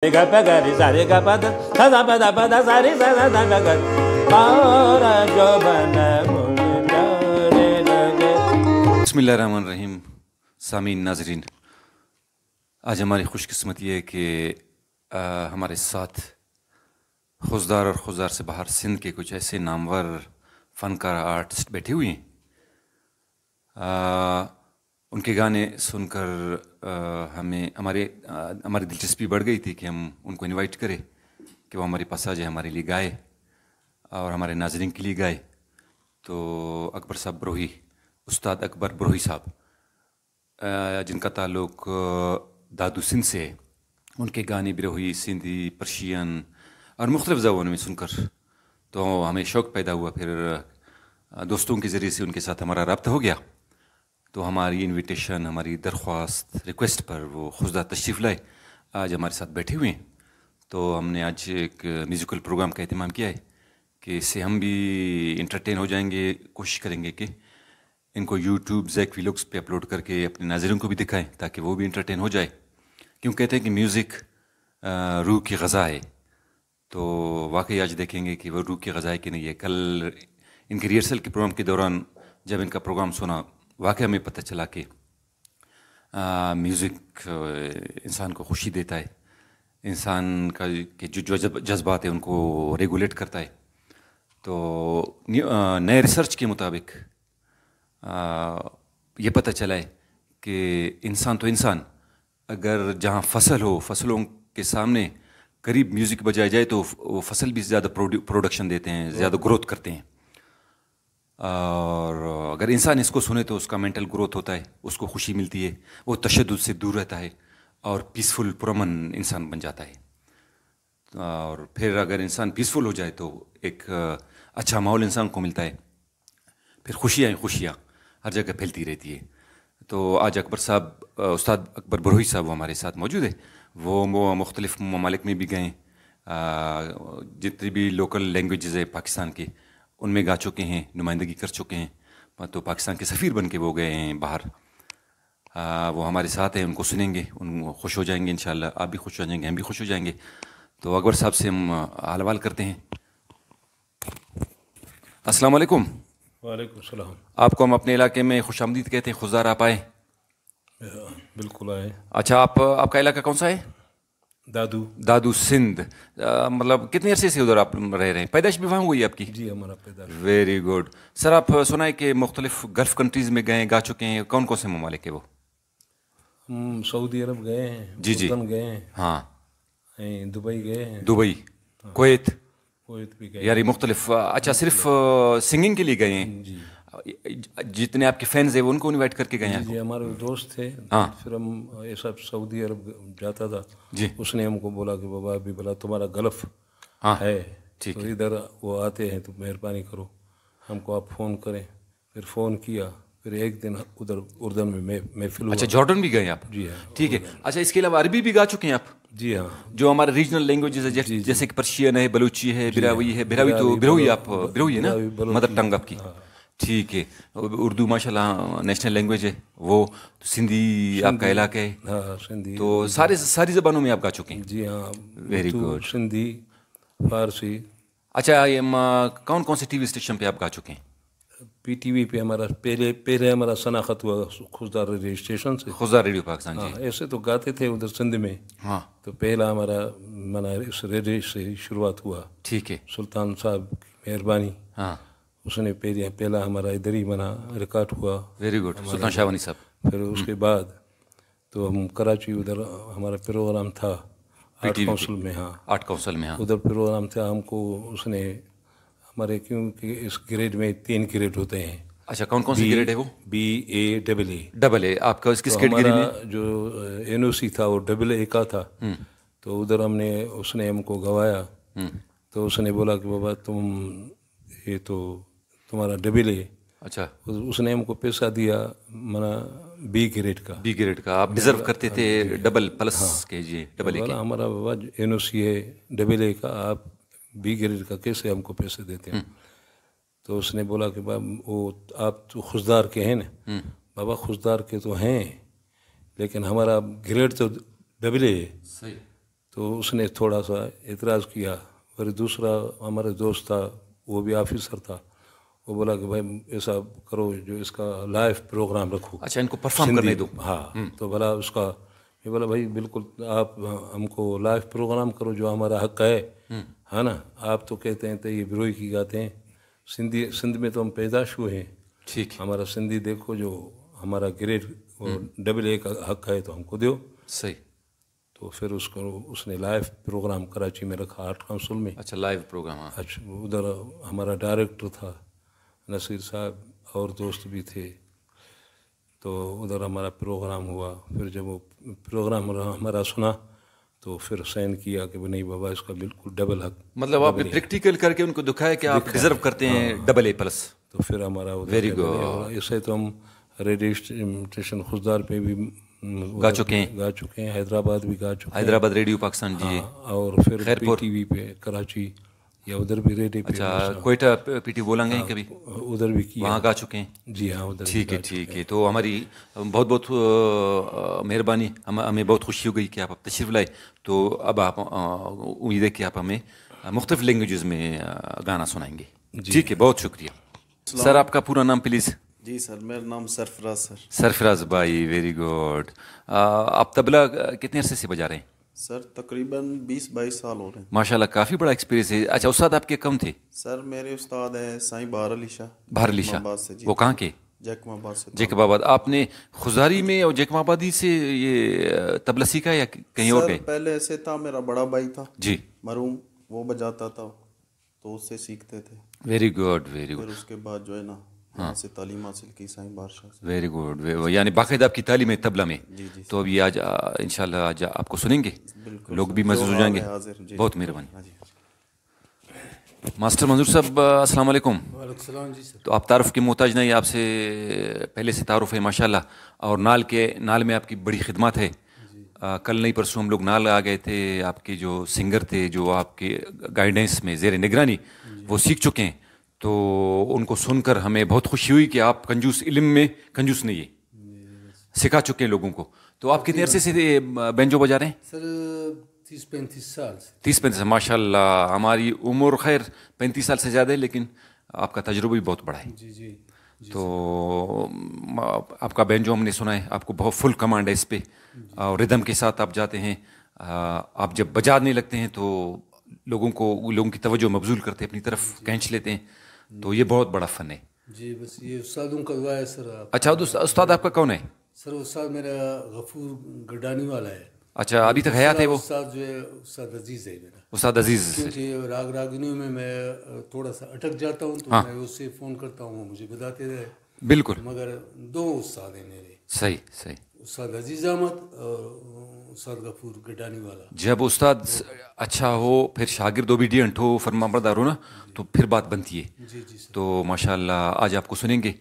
बसमिल्लाहिर्रहमानिर्रहीम। सामीन नाज़रीन, आज हमारी खुश किस्मती है कि हमारे साथ खुशदार और खुशदार से बाहर सिंध के कुछ ऐसे नामवर फ़नकार आर्टिस्ट बैठे हुए हैं। उनके गाने सुनकर हमारी दिलचस्पी बढ़ गई थी कि हम उनको इनवाइट करें कि वो हमारे पास आ जाए, हमारे लिए गाए और हमारे नाज़रीन के लिए गाए। तो अकबर साहब बरोही, उस्ताद अकबर बरोही साहब, जिनका ताल्लुक़ दादू सिंध से है, उनके गाने बरोही, सिंधी, पर्शियन और मुख्तलिफ़ ज़बानों में सुनकर तो हमें शौक़ पैदा हुआ। फिर दोस्तों के ज़रिए से उनके साथ हमारा रब्ता हो गया। तो हमारी इनविटेशन, हमारी दरख्वास्त, रिक्वेस्ट पर वो खुदा तशरीफ़ लाए, आज हमारे साथ बैठे हुए हैं। तो हमने आज एक म्यूज़िकल प्रोग्राम का एहतमाम किया है कि इससे हम भी इंटरटेन हो जाएंगे। कोशिश करेंगे कि इनको यूट्यूब ज़ैक व्लॉग्स पे अपलोड करके अपने नाज़रीन को भी दिखाएं ताकि वो भी इंटरटेन हो जाए। क्यों कहते हैं कि म्यूज़िक रूह की ग़ज़ा है। तो वाकई आज देखेंगे कि वो रूह की ग़ज़ा है कि नहीं है। कल इनके रिहर्सल के प्रोग्राम के दौरान जब इनका प्रोग्राम सुना, वाकई हमें पता चला कि म्यूज़िक इंसान को खुशी देता है, इंसान का के जो जज्बात है उनको रेगुलेट करता है। तो नए रिसर्च के मुताबिक ये पता चला है कि इंसान अगर जहाँ फसल हो, फसलों के सामने करीब म्यूज़िक बजाया जाए तो वो फसल भी ज़्यादा प्रोडक्शन देते हैं, ज़्यादा ग्रोथ करते हैं। और अगर इंसान इसको सुने तो उसका मेंटल ग्रोथ होता है, उसको खुशी मिलती है, वो तशद्दुद से दूर रहता है और पीसफुल पुरअमन इंसान बन जाता है। और फिर अगर इंसान पीसफुल हो जाए तो एक अच्छा माहौल इंसान को मिलता है, फिर खुशियाँ हर जगह फैलती रहती है। तो आज अकबर साहब, उस्ताद अकबर बरोही साहब वो हमारे साथ मौजूद है। वो मुख्तलिफ़ ममालिक में भी गए, जितनी भी लोकल लैंग्वेजेज़ है पाकिस्तान की उनमें गा चुके हैं, नुमाइंदगी कर चुके हैं। तो पाकिस्तान के सफ़ीर बन के वो गए हैं बाहर। वो हमारे साथ हैं, उनको सुनेंगे, उन खुश हो जाएंगे इंशाअल्लाह। आप भी खुश हो जाएंगे, हम भी खुश हो जाएंगे। तो अकबर साहब से हम हाल हवाल करते हैं। अस्सलाम वालेकुम। वालेकुम सलाम। आपको हम अपने इलाके में खुशामदीद कहते हैं, खुशदार आप आए। बिल्कुल आए। अच्छा, आपका इलाका कौन सा है? दादू सिंध। मतलब कितने अरसे से उधर आप रह रहे हैं? पैदाइश भी वहाँ हुई आपकी? जी, हमारा पैदाइश। Very good. सर, आप सुना है कि मुख्तलिफ गल्फ़ कंट्रीज़ में गए, गा चुके हैं। कौन कौन से ममालिक है वो? हम सऊदी अरब गए हैं, जी उर्दन गए हैं, हाँ, दुबई गए हैं, दुबई, कुवैत भी गए यार, ये मुख्तलिफ। अच्छा, सिर्फ सिंगिंग के लिए गए हैं? जी जितने आपके फैंस हैं वो उनको इन्वाइट करके गए हैं? जी, हमारे दोस्त थे। हाँ। फिर हम ऐसा सऊदी अरब जाता था जी। उसने हमको बोला कि बाबा अभी बोला तुम्हारा गल्फ़ हाँ, है, ठीक तो है। इधर वो आते हैं तो मेहरबानी करो, हमको आप फ़ोन करें। फिर फ़ोन किया, फिर एक दिन उधर उर्दन में महफिल हुआ। अच्छा, जॉर्डन भी गए आप? जी हाँ। ठीक है। अच्छा, इसके अलावा अरबी भी गा चुके हैं आप? जी हाँ। जो हमारे रीजनल लैंग्वेजेस है, जैसे कि पर्शियन है, बलूची है, बिरावी है। बिरावी तो बिरोही है ना, मदर टंग आपकी? ठीक है। उर्दू माशाल्लाह नेशनल लैंग्वेज है। वो सिंधी आपका इलाका है? हाँ, सिंधी। तो सारी ज़बानों में आप गा चुके हैं? जी हाँ। Very good. सिंधी, फारसी। अच्छा, ये कौन कौन से टीवी स्टेशन पे आप गा चुके हैं? पीटीवी पे हमारा पहले हमारा शनाख्त हुआ खुशदार रेडियो स्टेशन से। खुशदार रेडियो पाकिस्तान जी। हाँ, ऐसे तो गाते थे उधर सिंध में। हाँ, तो पहला हमारा मना इस रेडियो से ही शुरुआत हुआ। ठीक है। सुल्तान साहब की मेहरबानी, हाँ, उसने पहला हमारा इधर ही मना रिकॉर्ड हुआ। Very good. सुल्तान शाहवानी साहब। फिर उसके बाद तो हम कराची, उधर हमारा प्रोग्राम था आर्ट काउंसिल में। हाँ, आर्ट काउंसिल में। हाँ, उधर प्रोग्राम था। हमको उसने हमारे, क्योंकि इस ग्रेड में 3 ग्रेड होते हैं। अच्छा, कौन कौन सी ग्रेड है वो? BA double A. आपका किस कैटेगरी में? जो NOC था वो AA का था। तो उधर उसने हमको गवाया। तो उसने बोला कि बाबा ये तो तुम्हारा AA। अच्छा, उसने हमको पैसा दिया मना B ग्रेड का। बी ग्रेड का आप डिजर्व करते थे, डबल प्लस के जी, डबल ए के। हमारा बाबा NOC है AA का, आप B ग्रेड का कैसे हमको पैसे देते हैं? तो उसने बोला कि वो आप तो खुशदार के हैं ना। बाबा खुशदार के तो हैं, लेकिन हमारा ग्रेड तो AA है। सही। तो تو اس نے تھوڑا سا اعتراض کیا. پھر دوسرا ہمارا دوست تھا وہ بھی آفیسر تھا, وہ بولا کہ بھائی ایسا کرو جو اس کا لائیو پروگرام رکھو. اچھا ان کو پرفارم کرنے دو. ہاں تو بولا اس کا یہ بولا بھائی بالکل آپ ہم کو لائیو پروگرام کرو جو ہمارا حق ہے نا. آپ تو کہتے ہیں تو یہ بروئی کی گاتے ہیں, سندھ میں تو ہم پیدائش ہوئے ہیں, ٹھیک ہمارا سندھی دیکھو جو ہمارا گریڈ وہ AA کا حق ہے تو ہم کو دیو. صحیح. تو پھر اس نے لائیو پروگرام کراچی میں رکھا آرٹ کونسل میں. اچھا لائیو پروگرام. ہاں اچھا ادھر ہمارا ڈائریکٹر تھا نصیر صاحب اور دوست بھی تھے, تو ادھر ہمارا پروگرام ہوا. پھر جب وہ پروگرام ہمارا سنا تو پھر سائن کیا کہ نہیں بابا اس کا بالکل ڈبل حق. مطلب آپ نے پریکٹیکل کر کے ان کو دکھایا کہ آپ ڈیزرو کرتے ہیں AA+. تو پھر ہمارا ویری گڈ. اسے تو ہم ریڈیو اسٹیشن خوددار پہ بھی گا چکے ہیں, حیدرآباد بھی گا چکے ہیں, حیدرآباد ریڈیو پاکستان. جی. اور پھر PTV پہ کراچی یا ادھر بھی ریڈیو پہ. اچھا کوئٹہ PT بولیں گے کبھی؟ ادھر بھی کیا, وہاں گا چکے ہیں. جی ہاں ادھر. ٹھیک ہے ٹھیک ہے. تو ہماری بہت بہت مہربانی, ہمیں بہت خوشی ہو گئی کہ آپ تشریف لائے. تو اب آپ امید ہے کہ آپ ہمیں مختلف لینگویجز میں گانا سنائیں گے. ٹھیک ہے, بہت شکریہ. سر آپ کا پورا نام پلیز؟ جی سر میرا نام سرفراز سر. سرفراز بھائی, ویری گڈ. آپ طبلہ کتنے عرصے سے بجا رہے ہیں؟ سر تقریباً 20-22 سال ہو رہے ہیں. ماشاء اللہ کافی بڑا ایکسپیرینس ہے. اچھا استاد آپ کے کم تھے؟ سر میرے استاد ہیں سائیں بہر علی شاہ. بہر علی شاہ, وہ کہاں کے؟ جیکم آباد سے. جیکب آباد. آپ نے خزاری میں اور جیکم آبادی سے یہ طبلہ سیکھا یا کہیں اور گئے؟ پہلے ایسے تھا, میرا بڑا بھائی تھا جی مرحوم, وہ بجاتا تھا تو اس سے سیکھتے تھے. Very good very good. پھر اس کے بعد جو ہے نا وہاں سے تعلیم حاصل کی سائیں بہر شاہ سے. Very good. یعنی باقاعدہ آپ کی تعلیم ہے طبلہ میں. جی جی. تو ابھی آج انشاءاللہ آج آپ کو سنیں گے, لوگ بھی محظوظ ہو جائیں گے. بہت مہربانی. ماسٹر منظور صاحب السلام علیکم. وعلیکم السلام. جی سر. تو آپ تعارف کے محتاج نہیں, آپ سے پہلے سے تعارف ہے ماشاءاللہ. اور نال میں آپ کی بڑی خدمات ہے. کل نہیں پرسوں ہم لوگ نال آ گئے تھے, آپ کے جو سنگر تھے جو آپ کے گائیڈنس میں زیر نگرانی وہ سیکھ چکے ہیں. تو ان کو سن کر ہمیں بہت خوشی ہوئی کہ آپ کنجوس علم میں کنجوس نہیں ہے, سکھا چکے ہیں لوگوں کو. تو آپ کتنے عرصے سے بینجو بجا رہے ہیں؟ سر 30-35 سال. 30-35 ماشاء اللہ. ہماری عمر خیر 35 سال سے زیادہ ہے, لیکن آپ کا تجربہ بھی بہت بڑا ہے. جی جی. تو آپ کا بینجو ہم نے سنا ہے, آپ کو بہت فل کمانڈ ہے اس پہ, اور ردم کے ساتھ آپ جاتے ہیں. آپ جب بجانے لگتے ہیں تو لوگوں کی توجہ مبذول کرتے ہیں, اپنی طرف کھینچ لیتے ہیں. تو یہ بہت بڑا فن ہے. جی بس یہ استادوں کا دعا ہے سر. اچھا استاد آپ کا کون ہے؟ سر استاد میرا غفور گڈانی والا ہے. اچھا ابھی تک حیات ہے وہ؟ استاد جو ہے استاد عزیز ہے میرا. استاد عزیز. کیونکہ راگ راگنیوں میں تھوڑا سا اٹک جاتا ہوں تو میں اس سے فون کرتا ہوں, مجھے بتاتے رہے. بالکل. مگر 2 استاد ہیں میرے. صحیح صحیح. استاد عزیز احمد اور استاد غفور گڈانی والا. جب استاد اچھا ہو پھر شاگرد اوبیڈینٹ ہو, فرما بردار ہو نا, تو پھر بات بنتی ہے. جی جی سر. تو ماشاء اللہ آج آپ کو سنیں گے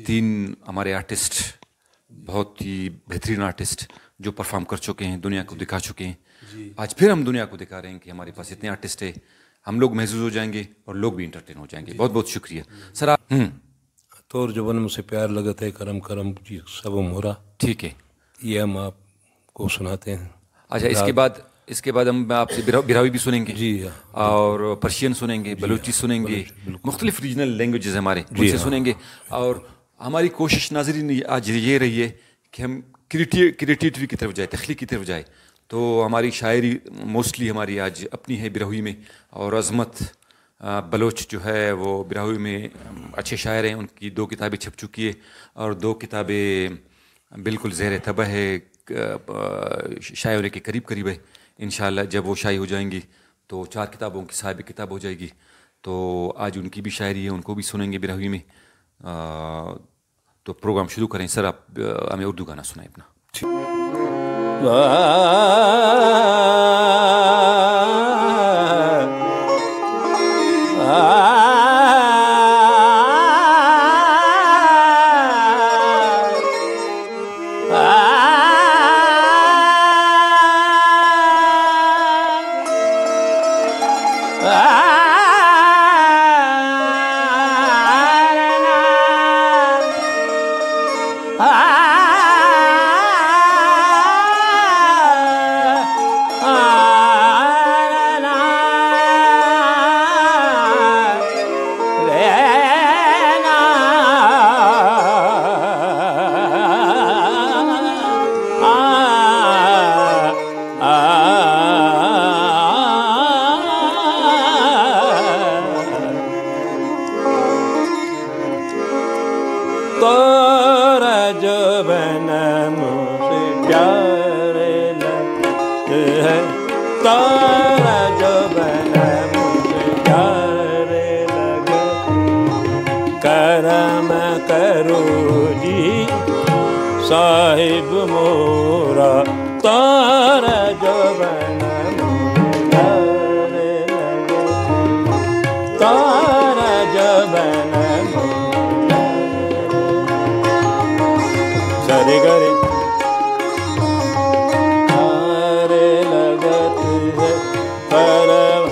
3 ہمارے آرٹسٹ, بہت ہی بہترین آرٹسٹ جو پرفارم کر چکے ہیں, دنیا کو دکھا چکے ہیں. آج پھر ہم دنیا کو دکھا رہے ہیں کہ ہمارے پاس اتنے آرٹسٹ ہیں. ہم لوگ محظوظ ہو جائیں گے اور لوگ بھی انٹرٹین ہو جائیں گے. بہت بہت شکریہ سر. آپ طور جبن مجھ سے پیار لگتا ہے کرم کرم جی سب مورا. ٹھیک ہے, یہ ہم آپ کو سناتے ہیں. اچھا اس کے بعد ہم آپ سے براوی بھی سنیں گے. جی. اور پرشین سنیں گے, بلوچی سنیں گے, مختلف ریجنل لینگویجز ہمارے ان سے سنیں گے. اور ہماری کوشش ناظرین آج یہ رہی ہے کہ ہم کریٹیوٹی کی طرف جائیں, تخلیق کی طرف جائیں. تو ہماری شاعری موسٹلی ہماری آج اپنی ہے براہوئی میں. اور عظمت بلوچ جو ہے وہ براہوئی میں اچھے شاعر ہیں, ان کی 2 کتابیں چھپ چکی ہے, اور 2 کتابیں بالکل زیر طبع ہے, شائع ہونے کے قریب ہے. انشاءاللہ جب وہ شائع ہو جائیں گی تو 4 کتابوں کی صاحب کتاب ہو جائے گی. تو آج ان کی بھی شاعری ہے, ان کو بھی سنیں گے براہوئی میں. تو پروگرام شروع کریں. سر آپ ہمیں اردو گانا سنائیں اپنا. Ah तारा जो बन मुझे प्यार लगत करम करो जी साहिब मोरा तारा जो बन मुझे प्यार लगत तारा जो बन सरे गरे तारे लगत है परम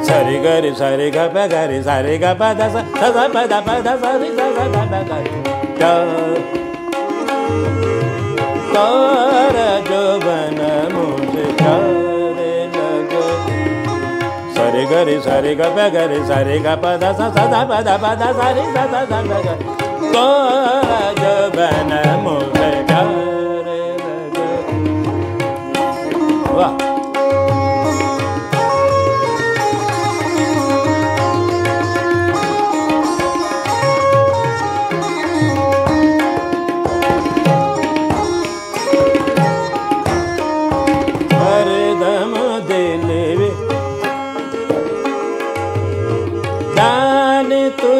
सरे गरे सरे ग प गरे सरे ग प द स स प द प द स रि स स द प द तारा जो बन मुझे प्यार लगत सरे गरे सरे ग प गरे सरे ग प द स स द प द प द स रि स स द प द तारा जो बन मुझे प्यार लगत वाह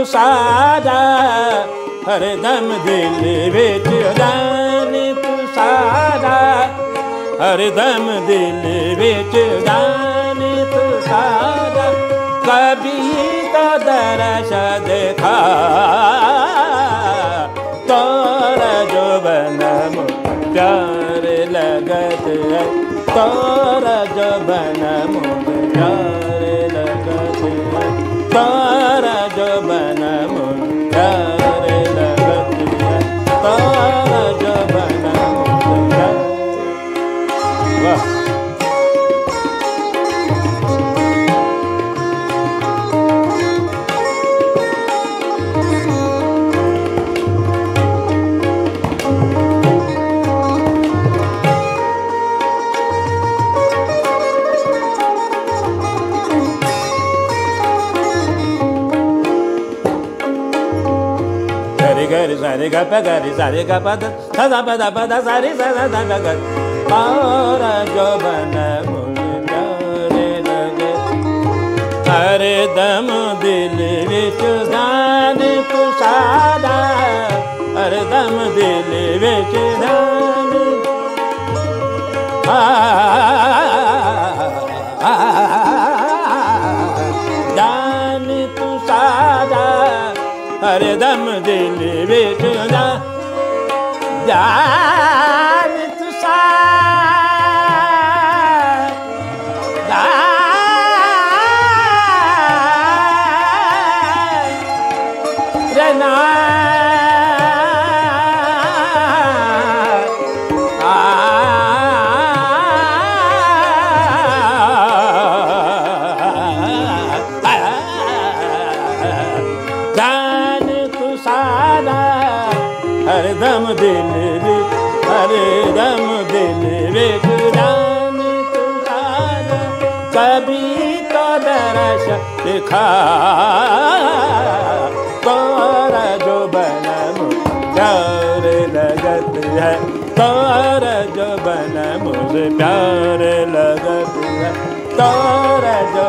सारा हरदम दिल विच जान तू सारा हरदम दिल विच जान तू सारा कभी तो दर्श देखा तोरा जो बन प्यार लगत है तोरा जो बन प्यार लगत है तारा जो बन प्यार लगत है तारा जो बन वाह सरे ग प गरे सरे ग प द स द प द प द स रि स स द प ग तारा जो बन मुझे प्यार लगत हरदम दिल विच जान तू सारा हरदम दिल विच जान जान तू सारा हरदम दिल विच जान तू सारा हरदम दिल विच हरदम दिल विच जान तू सारा कभी तो दर्श दिखा तोरा जो बन प्यार लगत है तोरा जो बन मुझे प्यार लगत है तोरा जो